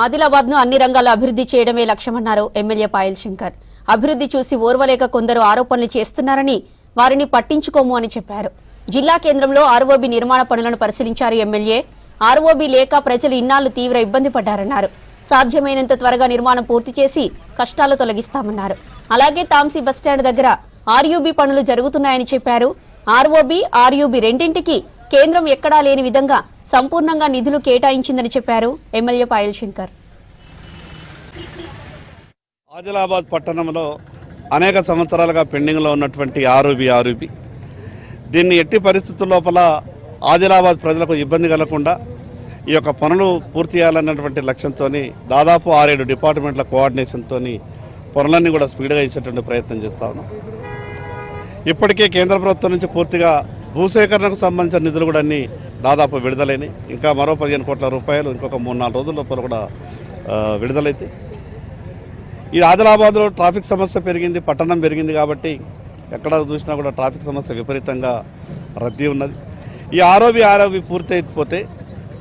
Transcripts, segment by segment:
ఆదిలాబాద్ను అన్ని రంగాల అభివృద్ధి చేయడమే లక్ష్యమన్నారు ఎమ్మెల్యే పాయల్ శంకర్. అభివృద్ధి చూసి ఓర్వలేక కొందరు ఆరోపణలు చేస్తున్నారని, వారిని పట్టించుకోము అని చెప్పారు. జిల్లా కేంద్రంలో ఆర్ఓబీ నిర్మాణ పనులను పరిశీలించారు ఎమ్మెల్యే. ఆర్ఓబీ లేక ప్రజలు ఇన్నాళ్లు తీవ్ర ఇబ్బంది పడ్డారన్నారు. సాధ్యమైనంత త్వరగా నిర్మాణం పూర్తి చేసి కష్టాలు తొలగిస్తామన్నారు. అలాగే తాంసీ బస్టాండ్ దగ్గర ఆర్యూబీ పనులు జరుగుతున్నాయని చెప్పారు. ఆర్ఓబీ, ఆర్యూబీ రెండింటికి కేంద్రం ఎక్కడా లేని విధంగా సంపూర్ణంగా నిధులు కేటాయించిందని చెప్పారు ఎమ్మెల్యే పాయల్ శంకర్. ఆదిలాబాద్ పట్టణంలో అనేక సంవత్సరాలుగా పెండింగ్లో ఉన్నటువంటి ఆర్ఓబీ దీన్ని ఎట్టి పరిస్థితుల లోపల ఆదిలాబాద్ ప్రజలకు ఇబ్బంది కలగకుండా ఈ యొక్క పనులు పూర్తి చేయాలన్నటువంటి లక్ష్యంతో దాదాపు 6-7 డిపార్ట్మెంట్ల కోఆర్డినేషన్తో పనులన్నీ కూడా స్పీడ్గా ఇచ్చేటువంటి ప్రయత్నం చేస్తా ఉన్నాం. ఇప్పటికే కేంద్ర ప్రభుత్వం నుంచి పూర్తిగా భూసేకరణకు సంబంధించిన నిధులు కూడా అన్నీ దాదాపు విడుదలైనవి. ఇంకా మరో 15 కోట్ల రూపాయలు ఇంకొక 3-4 రోజుల లోపల కూడా విడుదలైతే ఈ ఆదిలాబాద్లో ట్రాఫిక్ సమస్య పెరిగింది, పట్టణం పెరిగింది కాబట్టి ఎక్కడ చూసినా కూడా ట్రాఫిక్ సమస్య విపరీతంగా రద్దీ ఉన్నది. ఈ ఆర్ఓబీ పూర్తి అయిపోతే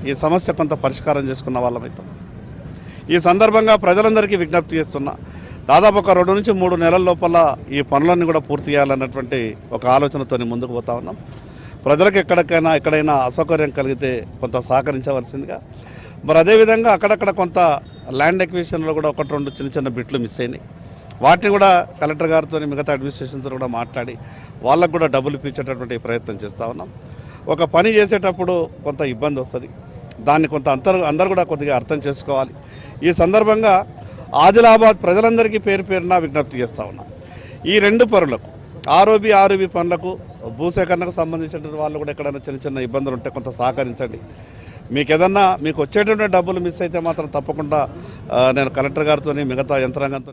ఈ సమస్య కొంత పరిష్కారం చేసుకున్న వాళ్ళమైతాం. ఈ సందర్భంగా ప్రజలందరికీ విజ్ఞప్తి చేస్తున్నా, దాదాపు ఒక 2 నుంచి 3 నెలల లోపల ఈ పనులన్నీ కూడా పూర్తి చేయాలన్నటువంటి ఒక ఆలోచనతో ముందుకు పోతా ఉన్నాం. ప్రజలకు ఎక్కడైనా అసౌకర్యం కలిగితే కొంత సహకరించవలసిందిగా. మరి అదేవిధంగా అక్కడక్కడ కొంత ల్యాండ్ ఎక్విజిషన్లో కూడా 1-2 చిన్న బిట్లు మిస్ అయినాయి. వాటిని కూడా కలెక్టర్ గారితో మిగతా అడ్మినిస్ట్రేషన్తో కూడా మాట్లాడి వాళ్ళకు కూడా డబ్బులు ఇప్పించేటటువంటి ప్రయత్నం చేస్తూ ఉన్నాం. ఒక పని చేసేటప్పుడు కొంత ఇబ్బంది వస్తుంది, దాన్ని కొంత అందరూ కూడా కొద్దిగా అర్థం చేసుకోవాలి. ఈ సందర్భంగా ఆదిలాబాద్ ప్రజలందరికీ పేరున విజ్ఞప్తి చేస్తూ ఉన్నాం. ఈ 2 పనులకు ఆర్ఓబీ పనులకు భూసేకరణకు సంబంధించిన వాళ్ళు కూడా ఎక్కడైనా చిన్న ఇబ్బందులు ఉంటే కొంత సహకరించండి. మీకు వచ్చేటువంటి డబ్బులు మిస్ అయితే మాత్రం తప్పకుండా నేను కలెక్టర్ గారితో మిగతా యంత్రాంగంతో